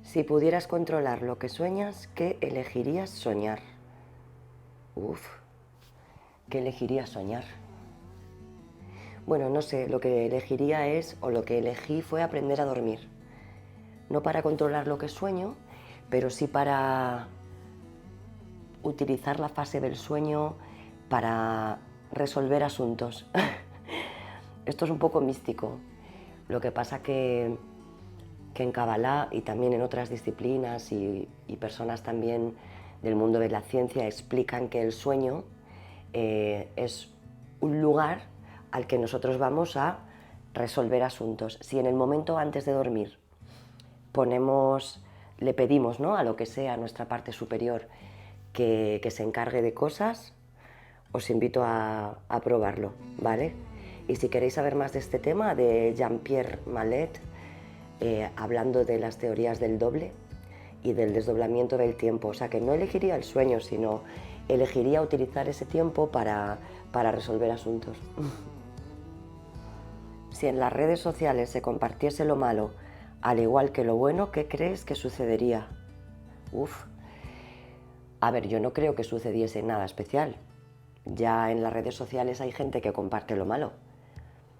Si pudieras controlar lo que sueñas, ¿qué elegirías soñar? Uf, ¿qué elegirías soñar? Bueno, no sé, lo que elegiría es, o lo que elegí fue aprender a dormir. No para controlar lo que sueño, pero sí para utilizar la fase del sueño para resolver asuntos. Esto es un poco místico. Lo que pasa que en Kabbalah y también en otras disciplinas y personas también del mundo de la ciencia explican que el sueño es un lugar al que nosotros vamos a resolver asuntos. Si en el momento antes de dormir le pedimos, ¿no?, a lo que sea, a nuestra parte superior, que se encargue de cosas, os invito a probarlo, ¿vale? Y si queréis saber más de este tema, de Jean-Pierre Mallet, hablando de las teorías del doble y del desdoblamiento del tiempo, o sea que no elegiría el sueño, sino elegiría utilizar ese tiempo para resolver asuntos. Si en las redes sociales se compartiese lo malo, al igual que lo bueno, ¿qué crees que sucedería? Uf. A ver, yo no creo que sucediese nada especial. Ya en las redes sociales hay gente que comparte lo malo,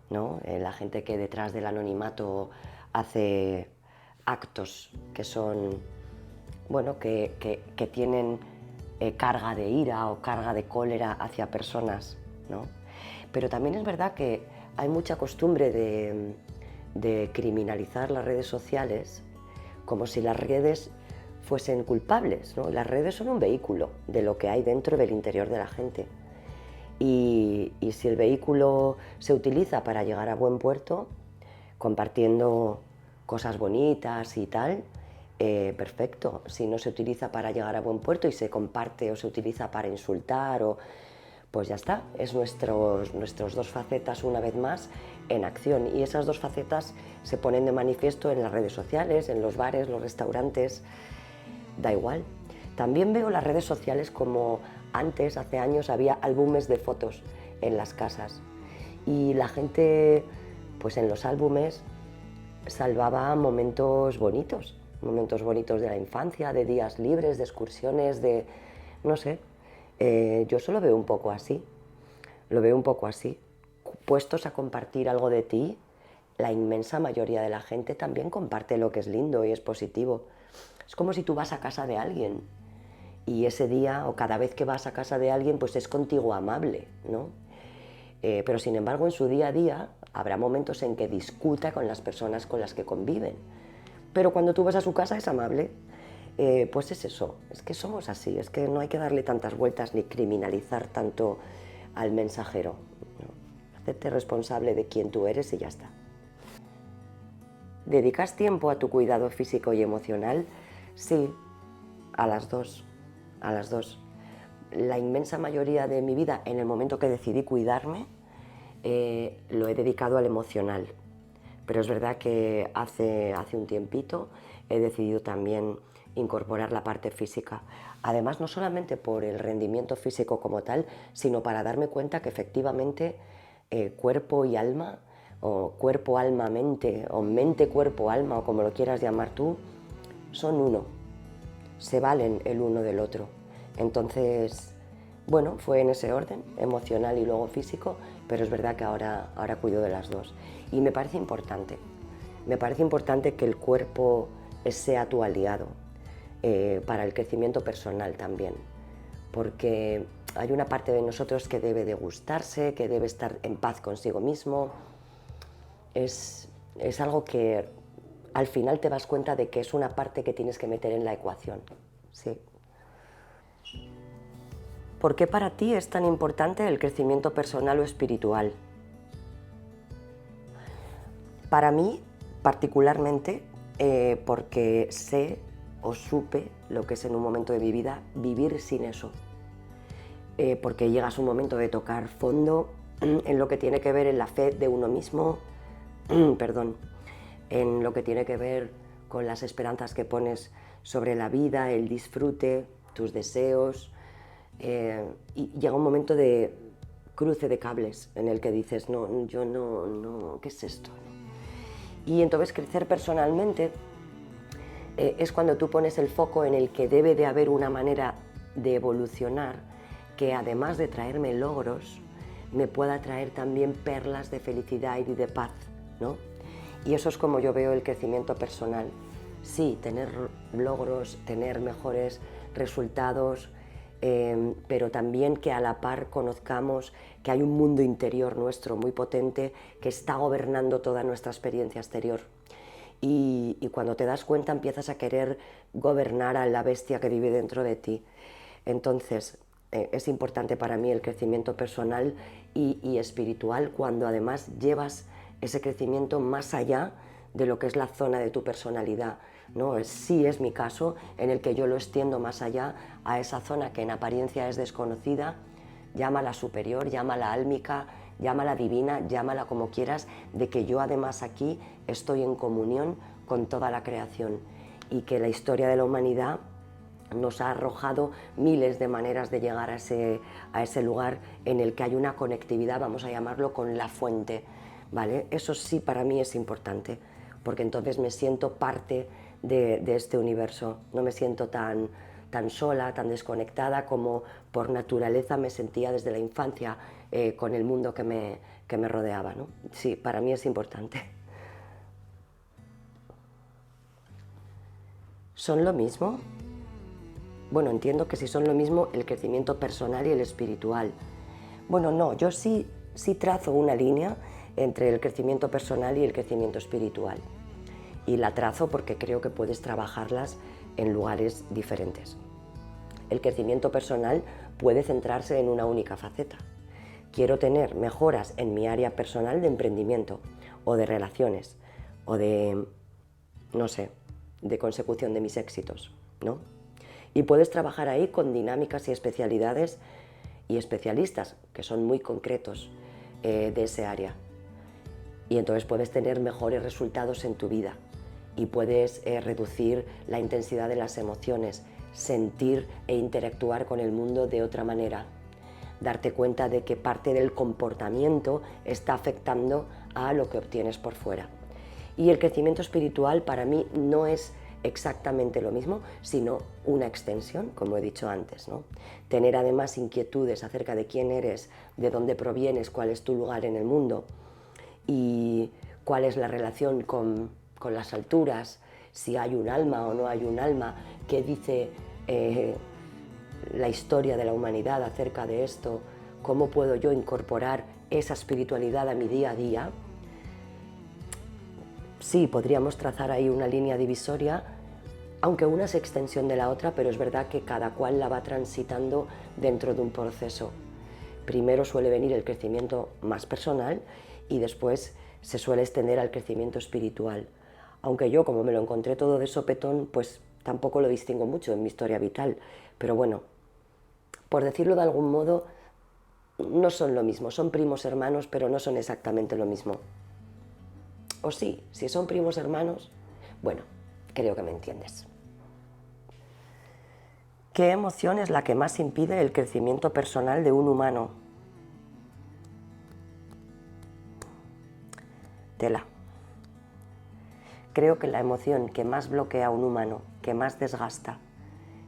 ¿no? La gente que detrás del anonimato hace actos que son, bueno, que tienen carga de ira o carga de cólera hacia personas, ¿no? Pero también es verdad que hay mucha costumbre de criminalizar las redes sociales como si las redes fuesen culpables, ¿no? Las redes son un vehículo de lo que hay dentro del interior de la gente. Y si el vehículo se utiliza para llegar a buen puerto, compartiendo cosas bonitas y tal, perfecto. Si no se utiliza para llegar a buen puerto y se comparte o se utiliza para insultar, pues ya está. Es nuestros dos facetas, una vez más, en acción. Y esas dos facetas se ponen de manifiesto en las redes sociales, en los bares, los restaurantes, da igual. También veo las redes sociales como antes, hace años, había álbumes de fotos en las casas y la gente, pues en los álbumes, salvaba momentos bonitos de la infancia, de días libres, de excursiones, de, no sé, yo solo veo un poco así, lo veo un poco así. Puestos a compartir algo de ti, la inmensa mayoría de la gente también comparte lo que es lindo y es positivo. Es como si tú vas a casa de alguien y ese día o cada vez que vas a casa de alguien pues es contigo amable, ¿no? Pero sin embargo en su día a día habrá momentos en que discuta con las personas con las que conviven. Pero cuando tú vas a su casa es amable. Pues es eso, es que somos así, es que no hay que darle tantas vueltas ni criminalizar tanto al mensajero, ¿no? Hacerte responsable de quién tú eres y ya está. ¿Dedicas tiempo a tu cuidado físico y emocional? Sí, a las dos, a las dos. La inmensa mayoría de mi vida, en el momento que decidí cuidarme, lo he dedicado al emocional. Pero es verdad que hace un tiempito he decidido también incorporar la parte física. Además, no solamente por el rendimiento físico como tal, sino para darme cuenta que efectivamente cuerpo y alma, o cuerpo, alma, mente, o mente, cuerpo, alma, o como lo quieras llamar tú, son uno, se valen el uno del otro. Entonces, bueno, fue en ese orden, emocional y luego físico, pero es verdad que ahora cuido de las dos. Y me parece importante que el cuerpo sea tu aliado para el crecimiento personal también, porque hay una parte de nosotros que debe de gustarse, que debe estar en paz consigo mismo. Es algo que al final te das cuenta de que es una parte que tienes que meter en la ecuación. Sí. ¿Por qué para ti es tan importante el crecimiento personal o espiritual? Para mí, particularmente, porque sé o supe lo que es en un momento de mi vida vivir sin eso. Porque llegas a un momento de tocar fondo en lo que tiene que ver en la fe de uno mismo, perdón, en lo que tiene que ver con las esperanzas que pones sobre la vida, el disfrute, tus deseos, y llega un momento de cruce de cables en el que dices, no, yo no, ¿qué es esto? Y entonces crecer personalmente es cuando tú pones el foco en el que debe de haber una manera de evolucionar que además de traerme logros, me pueda traer también perlas de felicidad y de paz, ¿no? Y eso es como yo veo el crecimiento personal. Sí, tener logros, tener mejores resultados, pero también que a la par conozcamos que hay un mundo interior nuestro muy potente que está gobernando toda nuestra experiencia exterior. Y cuando te das cuenta empiezas a querer gobernar a la bestia que vive dentro de ti. Entonces, es importante para mí el crecimiento personal y espiritual cuando además llevas ese crecimiento más allá de lo que es la zona de tu personalidad, ¿no? Sí es mi caso en el que yo lo extiendo más allá a esa zona que en apariencia es desconocida, llámala superior, llámala álmica, llámala divina, llámala como quieras, de que yo además aquí estoy en comunión con toda la creación y que la historia de la humanidad nos ha arrojado miles de maneras de llegar a ese lugar en el que hay una conectividad, vamos a llamarlo, con la fuente, ¿vale? Eso sí para mí es importante, porque entonces me siento parte de este universo, no me siento tan sola, tan desconectada como por naturaleza me sentía desde la infancia con el mundo que me rodeaba, ¿no? Sí, para mí es importante. ¿Son lo mismo? Bueno, entiendo que si son lo mismo el crecimiento personal y el espiritual. Bueno, no, yo sí trazo una línea entre el crecimiento personal y el crecimiento espiritual. Y la trazo porque creo que puedes trabajarlas en lugares diferentes. El crecimiento personal puede centrarse en una única faceta. Quiero tener mejoras en mi área personal de emprendimiento o de relaciones o de, no sé, de consecución de mis éxitos, ¿no? Y puedes trabajar ahí con dinámicas y especialidades y especialistas que son muy concretos de ese área. Y entonces puedes tener mejores resultados en tu vida y puedes reducir la intensidad de las emociones, sentir e interactuar con el mundo de otra manera, darte cuenta de que parte del comportamiento está afectando a lo que obtienes por fuera. Y el crecimiento espiritual para mí no es exactamente lo mismo, sino una extensión, como he dicho antes, ¿no? Tener además inquietudes acerca de quién eres, de dónde provienes, cuál es tu lugar en el mundo y cuál es la relación con las alturas, si hay un alma o no hay un alma, qué dice la historia de la humanidad acerca de esto, cómo puedo yo incorporar esa espiritualidad a mi día a día. Sí, podríamos trazar ahí una línea divisoria, aunque una es extensión de la otra, pero es verdad que cada cual la va transitando dentro de un proceso. Primero suele venir el crecimiento más personal y después se suele extender al crecimiento espiritual. Aunque yo, como me lo encontré todo de sopetón, pues tampoco lo distingo mucho en mi historia vital. Pero bueno, por decirlo de algún modo, no son lo mismo. Son primos hermanos, pero no son exactamente lo mismo. O sí, si son primos hermanos, bueno, creo que me entiendes. ¿Qué emoción es la que más impide el crecimiento personal de un humano? Tela. Creo que la emoción que más bloquea a un humano, que más desgasta,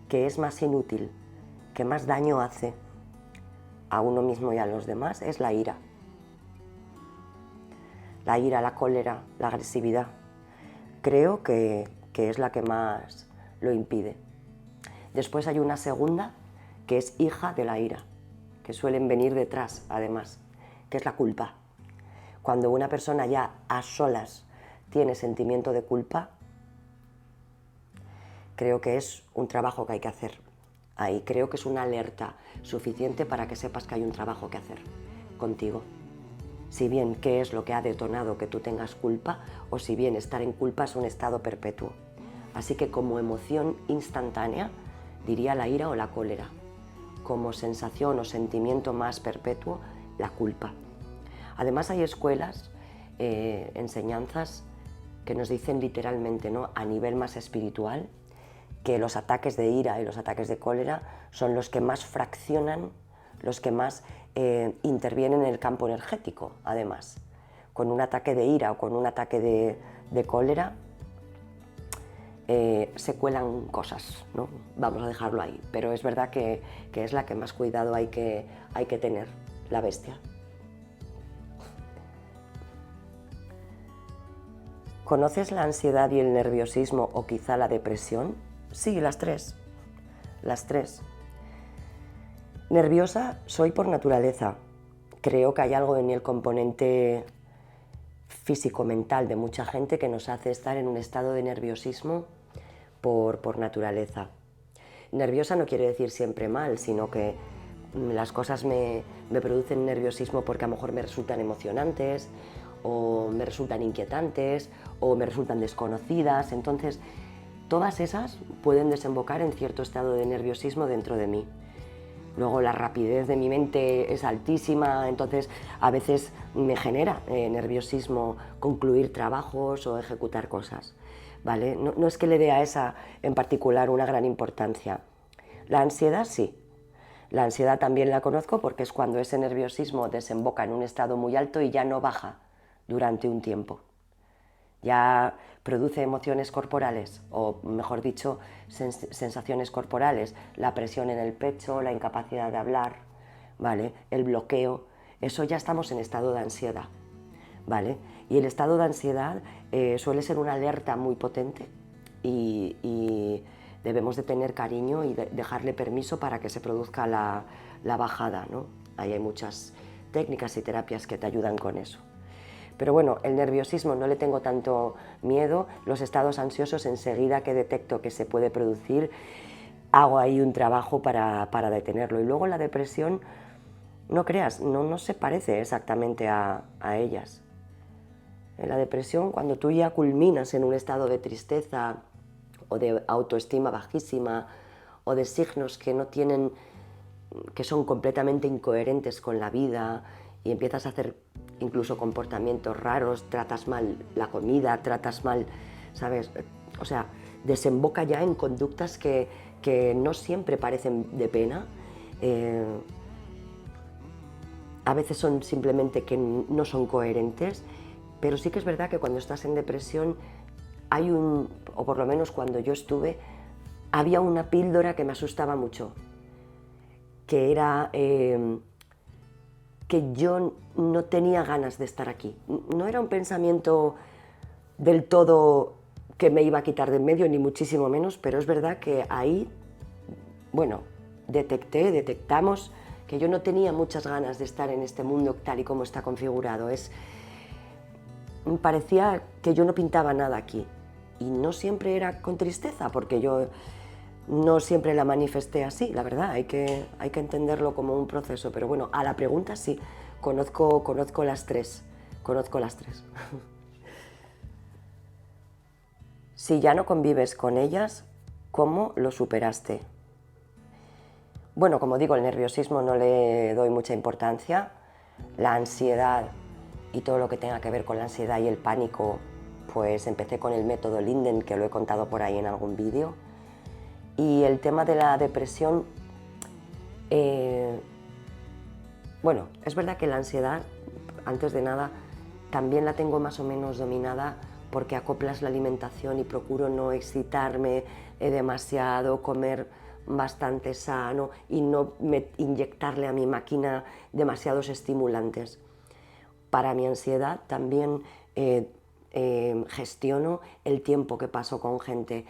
que es más inútil, que más daño hace a uno mismo y a los demás, es la ira. La ira, la cólera, la agresividad. Creo que es la que más lo impide. Después hay una segunda que es hija de la ira, que suelen venir detrás, además, que es la culpa. Cuando una persona ya a solas tiene sentimiento de culpa, creo que es un trabajo que hay que hacer. Ahí creo que es una alerta suficiente para que sepas que hay un trabajo que hacer contigo. Si bien qué es lo que ha detonado que tú tengas culpa, o si bien estar en culpa es un estado perpetuo. Así que como emoción instantánea, diría la ira o la cólera. Como sensación o sentimiento más perpetuo, la culpa. Además hay escuelas, enseñanzas que nos dicen literalmente, ¿no?, a nivel más espiritual, que los ataques de ira y los ataques de cólera son los que más fraccionan, los que más intervienen en el campo energético, además. Con un ataque de ira o con un ataque de cólera, se cuelan cosas, ¿no? Vamos a dejarlo ahí, pero es verdad que es la que más cuidado hay que tener, la bestia. ¿Conoces la ansiedad y el nerviosismo o quizá la depresión? Sí, las tres. Las tres. Nerviosa soy por naturaleza. Creo que hay algo en el componente físico-mental de mucha gente que nos hace estar en un estado de nerviosismo por naturaleza. Nerviosa no quiere decir siempre mal, sino que las cosas me producen nerviosismo porque a lo mejor me resultan emocionantes, o me resultan inquietantes, o me resultan desconocidas. Entonces, todas esas pueden desembocar en cierto estado de nerviosismo dentro de mí. Luego la rapidez de mi mente es altísima, entonces a veces me genera nerviosismo concluir trabajos o ejecutar cosas, ¿vale? No es que le dé a esa en particular una gran importancia. La ansiedad sí. La ansiedad también la conozco porque es cuando ese nerviosismo desemboca en un estado muy alto y ya no baja durante un tiempo. Ya produce emociones corporales, o mejor dicho, sensaciones corporales, la presión en el pecho, la incapacidad de hablar, ¿vale? El bloqueo, eso ya estamos en estado de ansiedad, ¿vale? Y el estado de ansiedad suele ser una alerta muy potente y debemos de tener cariño y dejarle permiso para que se produzca la bajada, ¿no? Ahí hay muchas técnicas y terapias que te ayudan con eso. Pero bueno, el nerviosismo no le tengo tanto miedo, los estados ansiosos enseguida que detecto que se puede producir, hago ahí un trabajo para detenerlo. Y luego la depresión, no creas, no se parece exactamente a ellas. En la depresión, cuando tú ya culminas en un estado de tristeza o de autoestima bajísima o de signos que no tienen, que son completamente incoherentes con la vida y empiezas a hacer incluso comportamientos raros, tratas mal la comida, tratas mal, ¿sabes? O sea, desemboca ya en conductas que no siempre parecen de pena. A veces son simplemente que no son coherentes, pero sí que es verdad que cuando estás en depresión hay o por lo menos cuando yo estuve, había una píldora que me asustaba mucho, que era que yo no tenía ganas de estar aquí. No era un pensamiento del todo que me iba a quitar de en medio, ni muchísimo menos, pero es verdad que ahí, bueno, detectamos que yo no tenía muchas ganas de estar en este mundo tal y como está configurado. Parecía que yo no pintaba nada aquí. Y no siempre era con tristeza, porque yo no siempre la manifesté así, la verdad, hay que entenderlo como un proceso, pero bueno, a la pregunta sí, conozco las tres, Si ya no convives con ellas, ¿cómo lo superaste? Bueno, como digo, el nerviosismo no le doy mucha importancia, la ansiedad y todo lo que tenga que ver con la ansiedad y el pánico, pues empecé con el método Linden, que lo he contado por ahí en algún vídeo. Y el tema de la depresión, bueno, es verdad que la ansiedad, antes de nada, también la tengo más o menos dominada porque acoplas la alimentación y procuro no excitarme demasiado, comer bastante sano y no inyectarle a mi máquina demasiados estimulantes. Para mi ansiedad también gestiono el tiempo que paso con gente.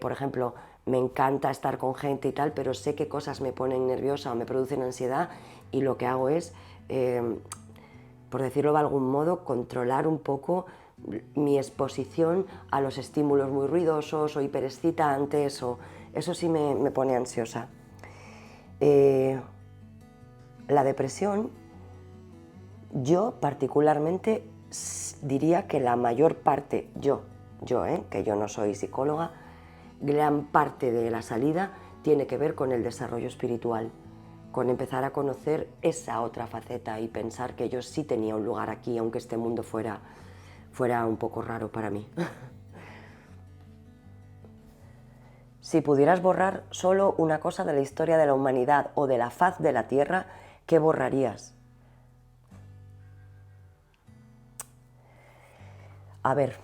Por ejemplo, me encanta estar con gente y tal, pero sé qué cosas me ponen nerviosa o me producen ansiedad y lo que hago es, por decirlo de algún modo, controlar un poco mi exposición a los estímulos muy ruidosos o hiperexcitantes, o eso sí me pone ansiosa. La depresión, yo particularmente diría que la mayor parte, que yo no soy psicóloga, gran parte de la salida tiene que ver con el desarrollo espiritual, con empezar a conocer esa otra faceta y pensar que yo sí tenía un lugar aquí, aunque este mundo fuera un poco raro para mí. Si pudieras borrar solo una cosa de la historia de la humanidad o de la faz de la Tierra, ¿qué borrarías? A ver,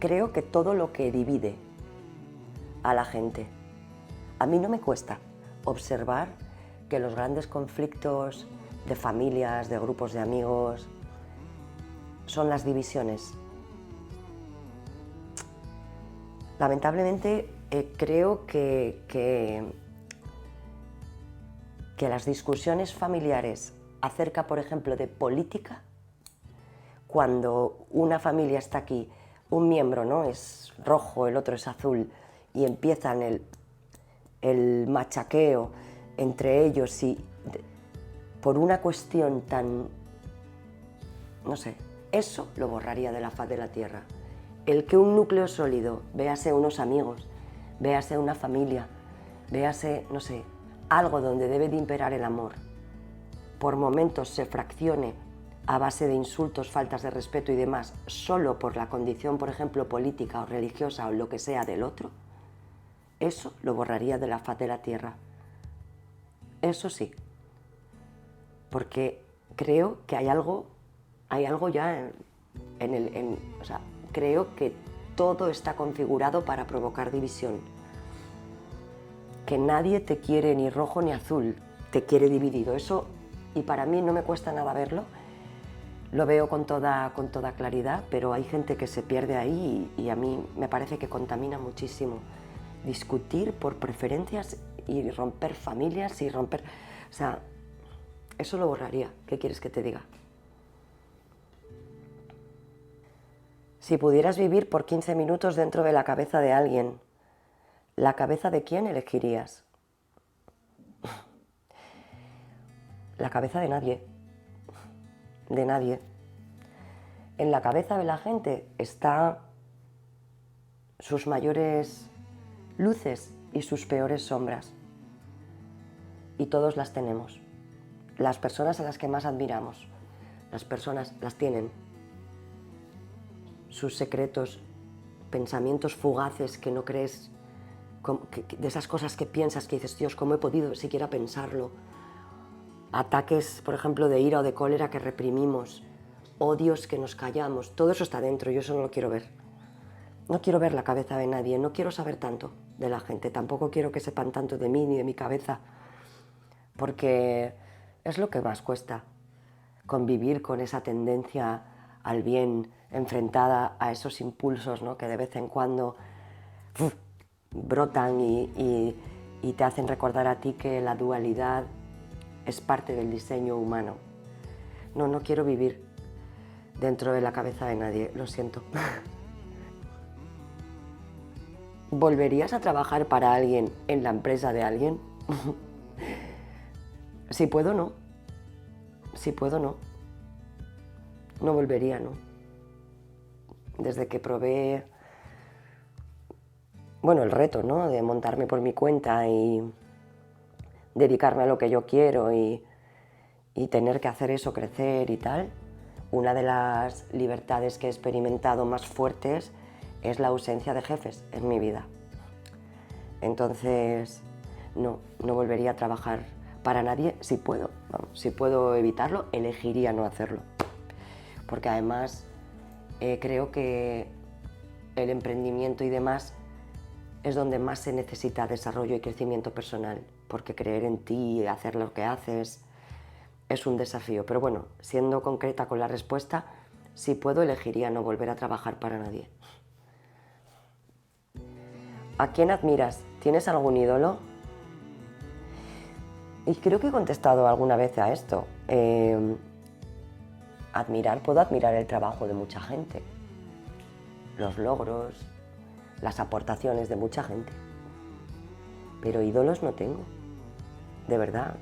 creo que todo lo que divide a la gente, a mí no me cuesta observar que los grandes conflictos de familias, de grupos de amigos, son las divisiones. Lamentablemente creo que las discusiones familiares acerca, por ejemplo, de política, cuando una familia está aquí, un miembro, ¿no?, es rojo, el otro es azul, y empiezan el machaqueo entre ellos y por una cuestión tan, no sé, eso lo borraría de la faz de la tierra. El que un núcleo sólido, véase unos amigos, véase una familia, véase, no sé, algo donde debe de imperar el amor, por momentos se fraccione a base de insultos, faltas de respeto y demás, solo por la condición, por ejemplo, política o religiosa o lo que sea del otro, eso lo borraría de la faz de la tierra. Eso sí, porque creo que hay algo ya o sea, creo que todo está configurado para provocar división. Que nadie te quiere ni rojo ni azul, te quiere dividido. Eso, y para mí no me cuesta nada verlo, lo veo con toda claridad, pero hay gente que se pierde ahí y a mí me parece que contamina muchísimo. Discutir por preferencias y romper familias y romper... O sea, eso lo borraría. ¿Qué quieres que te diga? Si pudieras vivir por 15 minutos dentro de la cabeza de alguien, ¿la cabeza de quién elegirías? La cabeza de nadie. De nadie. En la cabeza de la gente están sus mayores luces y sus peores sombras. Y todos las tenemos. Las personas a las que más admiramos, las personas las tienen. Sus secretos, pensamientos fugaces que no crees, de esas cosas que piensas que dices, Dios, ¿cómo he podido siquiera pensarlo? Ataques, por ejemplo, de ira o de cólera que reprimimos, odios que nos callamos, todo eso está dentro, yo eso no lo quiero ver. No quiero ver la cabeza de nadie, no quiero saber tanto de la gente, tampoco quiero que sepan tanto de mí ni de mi cabeza, porque es lo que más cuesta, convivir con esa tendencia al bien enfrentada a esos impulsos, ¿no?, que de vez en cuando brotan y te hacen recordar a ti que la dualidad es parte del diseño humano. No quiero vivir dentro de la cabeza de nadie, lo siento. ¿Volverías a trabajar para alguien en la empresa de alguien? Si puedo, no. Si puedo, no. No volvería, no. Desde que probé, bueno, el reto, ¿no?, de montarme por mi cuenta y dedicarme a lo que yo quiero y tener que hacer eso, crecer y tal, una de las libertades que he experimentado más fuertes es la ausencia de jefes en mi vida. Entonces, no volvería a trabajar para nadie si puedo. Vamos, si puedo evitarlo, elegiría no hacerlo. Porque además creo que el emprendimiento y demás es donde más se necesita desarrollo y crecimiento personal, porque creer en ti y hacer lo que haces es un desafío. Pero bueno, siendo concreta con la respuesta, si puedo, elegiría no volver a trabajar para nadie. ¿A quién admiras? ¿Tienes algún ídolo? Y creo que he contestado alguna vez a esto. Puedo admirar el trabajo de mucha gente, los logros, las aportaciones de mucha gente, pero ídolos no tengo, de verdad.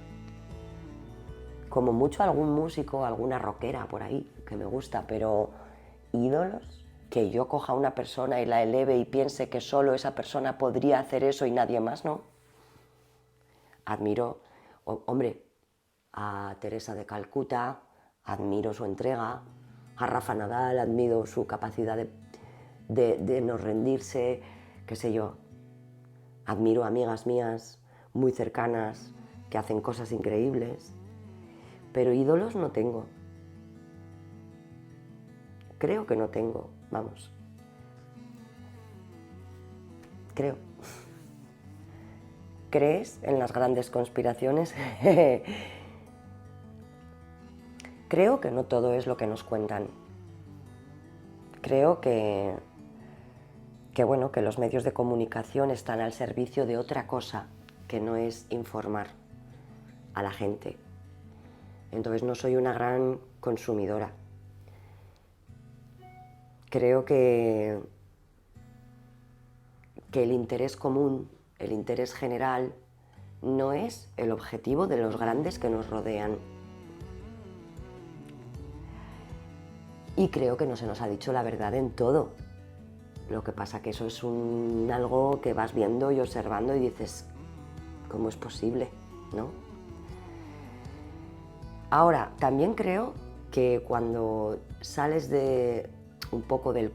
Como mucho algún músico, alguna rockera por ahí que me gusta, pero ídolos, que yo coja a una persona y la eleve y piense que solo esa persona podría hacer eso y nadie más, no. Admiro, hombre, a Teresa de Calcuta, admiro su entrega, a Rafa Nadal, admiro su capacidad de no rendirse, qué sé yo. Admiro a amigas mías muy cercanas que hacen cosas increíbles, pero ídolos no tengo. Creo que no tengo, vamos. creo. ¿Crees en las grandes conspiraciones? Creo que no todo es lo que nos cuentan. Creo bueno, que los medios de comunicación están al servicio de otra cosa, que no es informar a la gente. Entonces no soy una gran consumidora. Creo que el interés común, el interés general, no es el objetivo de los grandes que nos rodean. Y creo que no se nos ha dicho la verdad en todo. Lo que pasa que eso es algo que vas viendo y observando y dices, ¿cómo es posible? ¿No? Ahora, también creo que cuando sales de un poco del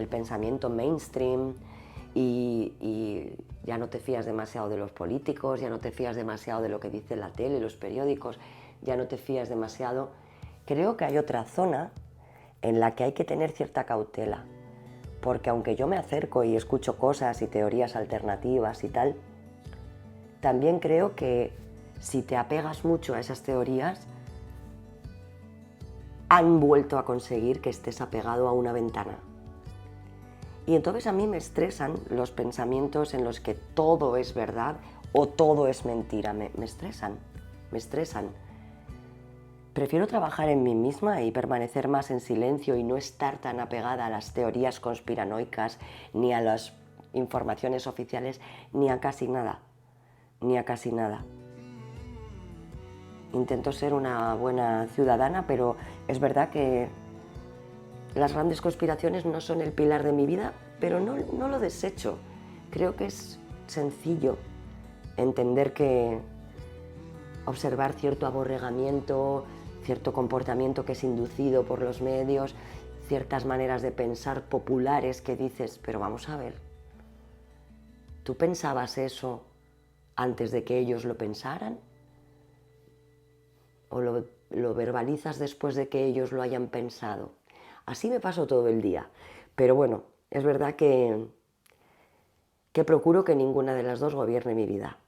pensamiento mainstream y ya no te fías demasiado de los políticos, ya no te fías demasiado de lo que dice la tele, los periódicos, ya no te fías demasiado, creo que hay otra zona en la que hay que tener cierta cautela, porque aunque yo me acerco y escucho cosas y teorías alternativas y tal, también creo que si te apegas mucho a esas teorías, han vuelto a conseguir que estés apegado a una ventana. Y entonces a mí me estresan los pensamientos en los que todo es verdad o todo es mentira. Me estresan, me estresan. Prefiero trabajar en mí misma y permanecer más en silencio y no estar tan apegada a las teorías conspiranoicas, ni a las informaciones oficiales, ni a casi nada. Ni a casi nada. Intento ser una buena ciudadana, pero es verdad que las grandes conspiraciones no son el pilar de mi vida, pero no lo desecho. Creo que es sencillo entender que observar cierto aborregamiento, cierto comportamiento que es inducido por los medios, ciertas maneras de pensar populares que dices, pero vamos a ver, ¿tú pensabas eso antes de que ellos lo pensaran? ¿O lo verbalizas después de que ellos lo hayan pensado? Así me paso todo el día. Pero bueno, es verdad que procuro que ninguna de las dos gobierne mi vida.